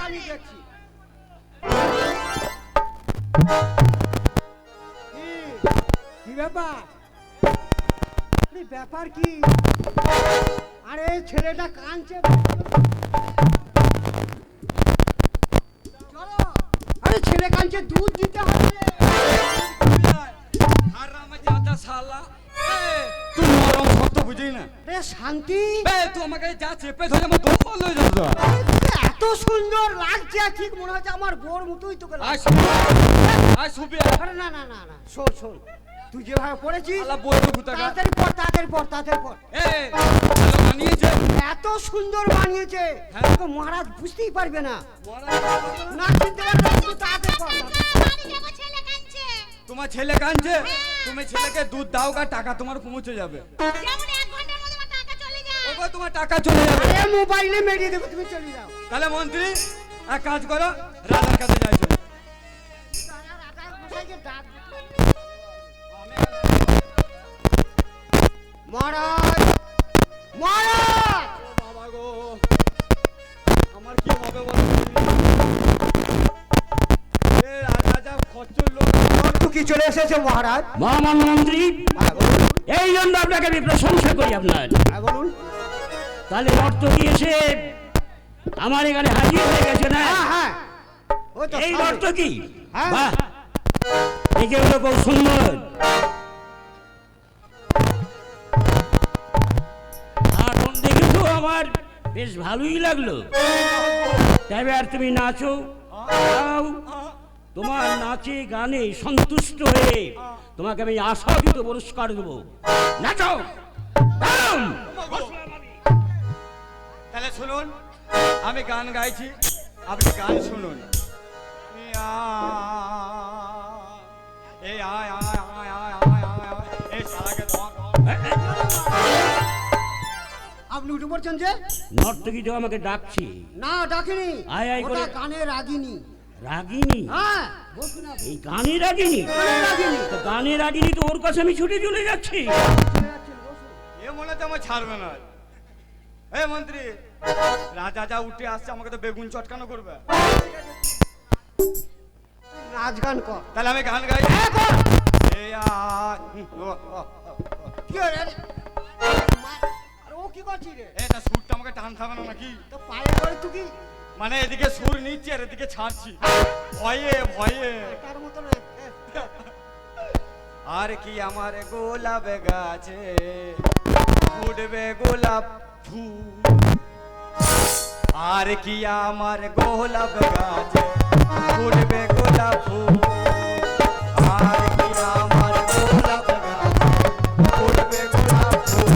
আমি দেখছি। কি ব্যাপার? ব্যাপার কি? আরে ছেলেটা কাঁদছে। চলো, আরে ছেলে কাঁদছে, দুধ দিতে হবে। তুই নরম শক্ত বুঝি না রে শান্তি, তুই আমাকে যা চেপে ধরে আমার দম বন্ধ হয়ে যাচ্ছে। এত সুন্দর লাগছে, ঠিক মনে হচ্ছে আমার বোর মতোই তোকে লাগছে। আরে না না না না, শোন শোন, তুই যেভাবে পড়েছিস তাড়াতাড়ি পড়, তাড়াতাড়ি পড়, তাড়াতাড়ি পড়। এত সুন্দর বানিয়েছে তোকে মহারাজ বুঝতেই পারবে না। না চিনতে পারবে না, তুই তাড়াতাড়ি পড়। তোমার ছেলে কাঁদছে, তুমি ছেলেকে দুধ দাও গা, টাকা তোমার পৌঁছে যাবে। তোমার টাকা চলে যাবে। আরে মোবাইলে মেরিয়ে দেবো, তুমি চলে যাও। তাহলে মন্ত্রী এক কাজ করো, রাজার কাছে যাই চলো। মহারাজ, মহারাজ, বাবা গো, আমার কি হবে বলো? রাজা খচ্চর লোক কি চলে এসেছে মহারাজ। মহামান্য মন্ত্রী, এই জন্য আপনাকে আমি প্রশংসা করি আপনার। বলুন। তাহলে নর্তকী এসে আমার এখানে হাজির হয়ে গেছে না? হ্যাঁ, এই নর্তকী, হ্যাঁ। বাহ, দেখে হলো খুব সুন্দর। আর দেখে তো আমার বেশ ভালোই লাগলো। তবে আর তুমি নাচো, গাও। তোমার নাচে গানে সন্তুষ্ট হয়ে তোমাকে আমি আশাতীত পুরস্কার দেবো। নাচো। তাহলে শুনুন, আমি গান গাইছি, আপনি গান শুনুন। এই আয় আয় আয় আয় আয় আয় আয়, এই শালাকে ধর। আপনি উঠে পড়ছেন যে? নর্তকী তো আমাকে ডাকছি। না ডাকিনি, আয় আয় করে। ওটা গানে রাগিনী। রাগিনী? হ্যাঁ, বসুন আপনি। এই গানে রাগিনী? গানে রাগিনী। তো গানে রাগিনী তো ওর কাছে আমি ছুটে চলে যাচ্ছি। এ মনে হচ্ছে আমার ছাড়বে না। এই মন্ত্রী, রাজা যা উঠে আসছে, আমাকে তো বেগুন চটকানো করবে। নাচ গান কর। তাহলে আমি গান গাই। হ্যাঁ, কর। এই আয়, কি হলো? আরে ও কি করছিস রে? এটা সুরটা আমাকে টান খাবে না নাকি? তো পায়ে করে তুই কি মানে এদিকে সুর নিচ্ছি আর এদিকে ছাড়ছি, ভয়ে ভয়ে। তার মতো না। আর কি আমার গোলাপ গাছে ফুটবে গোলাপ ফুল, আর কি আমার গোলাপ গাছে ফুটবে গোলাপ ফুল, আর কি আমার গোলাপ গাছে ফুটবে গোলাপ ফুল।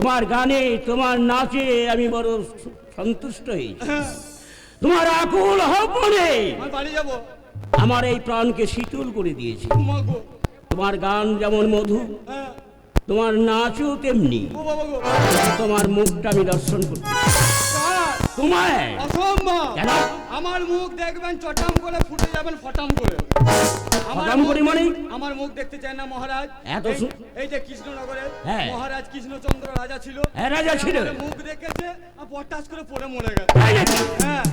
তোমার গানে তোমার নাচে আমি বড় সন্তুষ্ট হয়েছি। তোমার আকুল আহ্বানে আমি বাড়ি যাবো। আমার এই প্রাণকে শীতল করে দিয়েছে। মাগো, তোমার গান যেমন মধু, হ্যাঁ, তোমার নাচও তেমনি। ও বাবা গো, তোমার মুখটা আমি দর্শন করতে স্যার, তোমায় অসম্ভব। কেন? আমার মুখ দেখবেন চটাম করে ফুটে যাবেন ফটাম করে। আমার ফটাম করে মুখ- মানে? আমার মুখ দেখতে চায় না মহারাজ। এত এই- এই যে কৃষ্ণনগরে হ্যাঁ। মহারাজ কৃষ্ণচন্দ্র রাজা ছিল। হ্যাঁ, রাজা ছিল। আমার মুখ দেখেছে আর পটাশ করে পড়ে মরে গেছে। তাই নাকি? হ্যাঁ,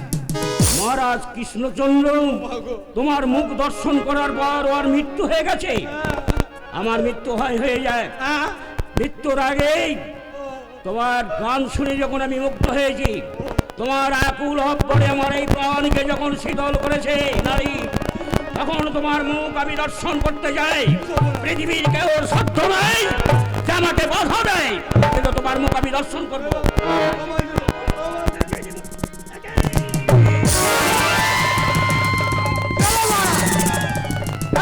মহারাজ কৃষ্ণচন্দ্র মাগো, তোমার মুখ দর্শন করার পর ওর মৃত্যু হয়ে গেছে। আমার মৃত্যু হয়ে যায়। হ্যাঁ, মৃত্যুর আগেই তোমার গান শুনে যখন আমি মুগ্ধ হয়েছি, তোমার আকুল অব্বরে আমার এই প্রাণকে যখন শীতল করেছে নারী, তখন তোমার মুখ আমি দর্শন করতে যাই। পৃথিবীর কেউ সাধ্য নাই যে আমাকে বাধা দেয়, কিন্তু তোমার মুখ আমি দর্শন করবো।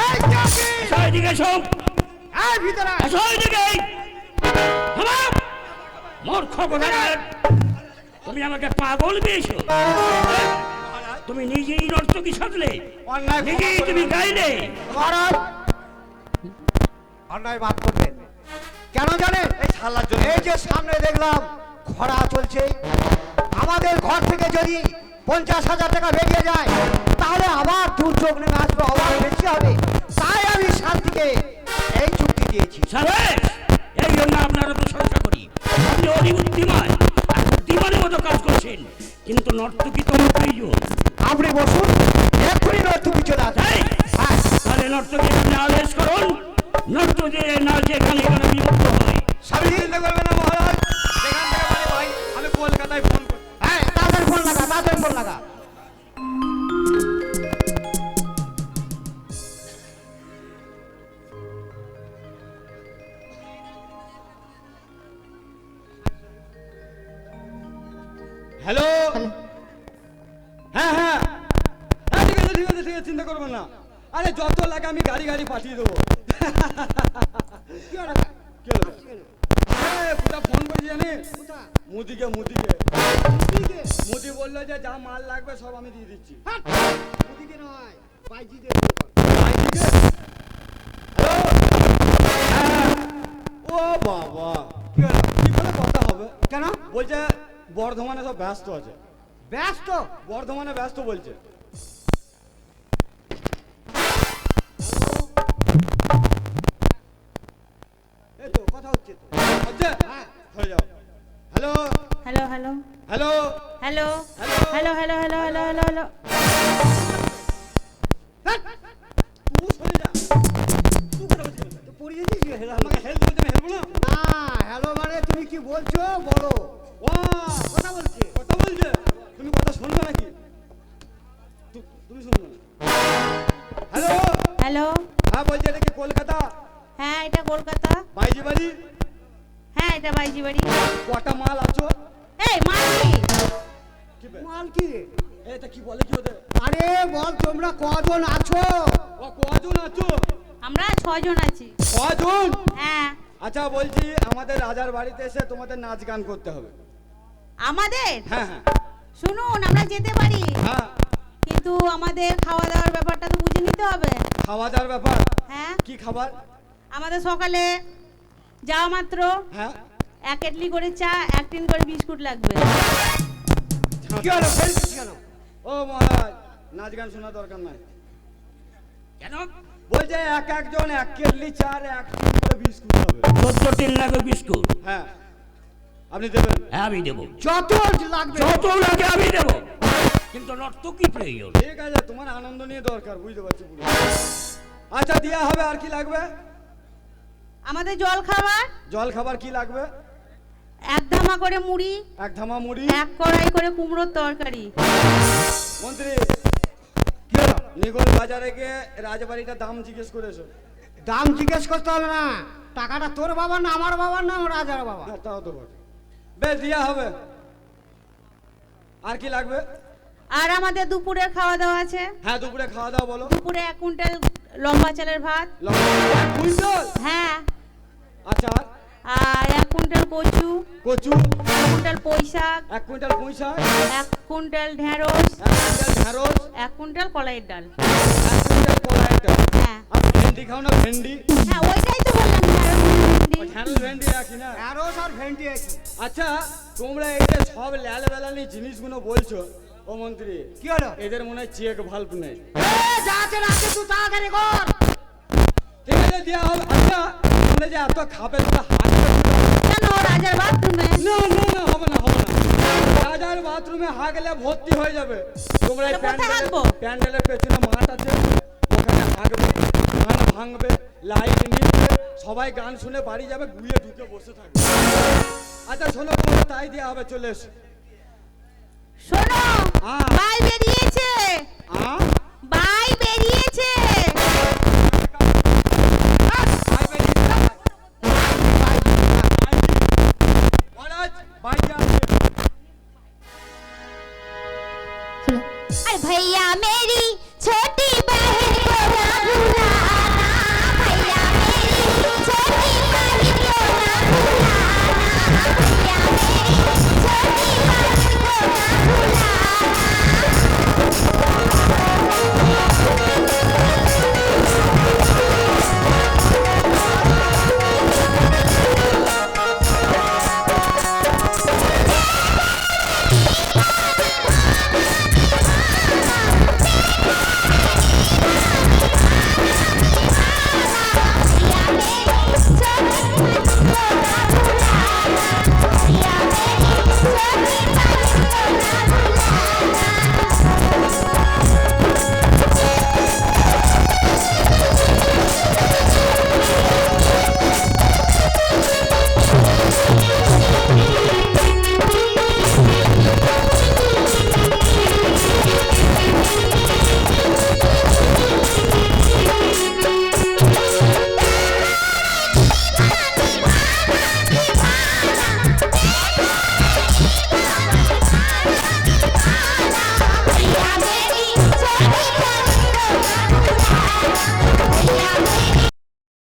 এই চাকরি! এসো এদিকে এসো, এই ভিতরে আয়। এসো এদিকে। থামো! মূর্খ কোথাকার! তুমি আমাকে পাগল পেয়েছো। তুমি নিজেই নর্তকী সাজলে, অন্যায় ক্ষমা নিজেই করে তুমি দাও। গাইলে। মহারাজ অন্যায় মাফ করবেন। কেন জানেন? এই শালার জন্য। এই যে সামনে দেখলাম খরা চলছে, আমাদের ঘর থেকে যদি 50,000 টাকা বেরিয়ে যায় তাহলে আবার দুর্যোগ নেমে আসবে, আবার বেশি হবে। তাই আমি শান্তিকে এই চুক্তি দিয়েছি। সাবেশ! এই জন্য আপনারা প্রশংসা করি। আপনি অতি বুদ্ধিমান আর বুদ্ধিমানের মতো কাজ করছেন, কিন্তু নর্তকী তোমার প্রয়োজন। আপনি বসুন, এক্ষুনি নর্তকী চলে আসবে। তাই? হ্যাঁ, তাহলে নর্তকী আপনি আদেশ করুন, নর্তকী নাচে এখানে এখানে বিমুক্ত হয়। স্বামী চিন্তা করবে না মহারাজ। সেখান থেকে মানে ভাই আমি কলকাতায় ফোন করি। হ্যাঁ, তাড়াতাড়ি ফোন লাগা, তাড়াতাড়ি ফোন লাগা। হ্যালো, হ্যাঁ হ্যাঁ হ্যাঁ, ঠিক আছে ঠিক আছে ঠিক আছে, চিন্তা করবেন না। আরে যত লাগে আমি গাড়ি গাড়ি পাঠিয়ে দেবো। কি হলো? কি হলো? কোথা ফোন করেছি জানিস? কোথায়? মুদিকে ওদিকে? মুদি বললো যে যা মাল লাগবে সব আমি দিয়ে দিচ্ছি। হাট! ওদিকে নয়, বাইজিদের ওপর। বাইদিকে? হ্যালো? হ্যাঁ। ও বাবা, কি হলো? কি করে কথা হবে? কেন? বলছে বর্ধমানে সব ব্যস্ত আছে। ব্যস্ত? বর্ধমানে ব্যস্ত বলছে। এই তো কথা হচ্ছে তো। হচ্ছে? হ্যাঁ। হয়ে যাও। Hello hello hello hello hello hello hello hello hello hello hello hello হ্যাট! তুই সরে যা। তুই কথা বলছিস কেন? তো পড়িয়ে দিয়েছি হেলো। আমাকে হেল্প করতে আমি হেল্প না। না, হ্যালো মানে তুমি কি বলছো বলো। ও কথা বলছে। কথা বলছে। তুমি কথা শুনবে নাকি? তুমি শুনবে না। হ্যালো, হ্যালো হ্যাঁ বলছে এটা কি কলকাতা? হ্যাঁ এটা কলকাতা। বাইজি বাড়ি? হ্যাঁ এটা বাইজি বাড়ি। কটা মাল আছো? এই মালকি কি বে? মাল কি রে? এটা কি বলে কি ওদের? আরে বল তোমরা কজন আছো? ও কজন আছো? আমরা 6 জন আছি। কজন? হ্যাঁ আচ্ছা বলছি আমাদের রাজার বাড়িতে এসে তোমাদের নাচ গান করতে হবে। আমাদের হ্যাঁ হ্যাঁ শুনুন আমরা যেতে পারি, হ্যাঁ। কিন্তু আমাদের খাওয়া দাওয়ার ব্যাপারটা তো বুঝে নিতে হবে। খাওয়া দাওয়ার ব্যাপার? হ্যাঁ কি খাবার? আমাদের সকালে যাওয়া মাত্র হ্যাঁ 1 কেটলি করে চা, 1 টিন করে বিস্কুট লাগবে। কি হলো? ফেলছিস কেন? ও মহারাজ নাচ গান শোনা দরকার নাই। কেন? বলছে এক একজন 1 কেটলি চার 1 টিন করে বিস্কুট হবে। 14 টিন লাগবে বিস্কুট। হ্যাঁ আপনি দেবেন? হ্যাঁ আমি দেবো, যত লাগবে। যত লাগে আমি দেবো, কিন্তু নর্তকী প্রয়োজন। ঠিক আছে, তোমার আনন্দ নিয়ে দরকার, বুঝতে পারছি পুরো। আচ্ছা দেয়া হবে। আর কি লাগবে? আমাদের জল খাবার জল খাবার কি লাগবে? 1 ধামা করে মুড়ি, 1 ধামা মুড়ি। 1 কড়াই করে কুমড়োর তরকারি। মন্ত্রী কি হলো? নিগল বাজারে গিয়ে রাজবাড়িটার দাম জিজ্ঞেস করেছো? দাম জিজ্ঞেস করতে হবে না। টাকাটা তোর বাবার না আমার বাবার না রাজার বাবা? হ্যাঁ তাও তো বটে। বেশ দেয়া হবে। আর কি লাগবে? আর আমাদের দুপুরের খাওয়া দাওয়া আছে। হ্যাঁ দুপুরে খাওয়া দাওয়া বলো। দুপুরে 1 কুইন্টাল লম্বা চালের ভাত। কুইন্টাল? হ্যাঁ আচ্ছা আর 1 কুইন্টাল কচু, কচু 1 কুইন্টাল পুঁইশাক, 1 কুইন্টাল পুঁই শাক, 1 কুইন্টাল ঢেঁড়স, 1 কুইন্টাল ঢেঁড়স, 1 কুইন্টাল কলাইয়ের ডাল। 1 কুইন্টাল কলাইয়ের ডাল। হ্যাঁ আর ভেন্ডি খাও না ভেন্ডি? হ্যাঁ ওইটাই তো বললাম ঢেঁড়স ভেন্ডি। ঢেঁড়স ভেন্ডি রাখি না। ঢেঁড়স আর ভেন্ডি আছে। আচ্ছা তোমরা এই যে সব ল্যাল বেলানি জিনিসগুলো বলছো, ও মন্ত্রী কি হলো? এদের মনে হয় চেক ভাল্ব নেই। যা আছে না আছে তুই তাড়াতাড়ি কর। ঠিক আছে দেওয়া হবে। আচ্ছা তোমরা যে এত খাবে তোমরা হাঁকবে কেন রাজার বাথরুমে? না না না হবে না হবে না। রাজার বাথরুমে হাগলে ভর্তি হয়ে যাবে। তোমরা এই তাহলে কোথায় হাগবো? প্যান্ডেলের পেছনে মাঠ আছে, ওখানে হাগবে, গান ভাঙবে, লাইট নিবে, সবাই গান শুনে বাড়ি যাবে, গুয়ে ঢুকে বসে থাকবে। আচ্ছা শোনো তোমরা তাই দেওয়া হবে, চলে এসো। শোনো হ্যাঁ। ভাই বেরিয়েছে, আ ভাই বেরিয়েছে। মহারাজ বাইরে আসছে। अरे भैया मेरी छोटी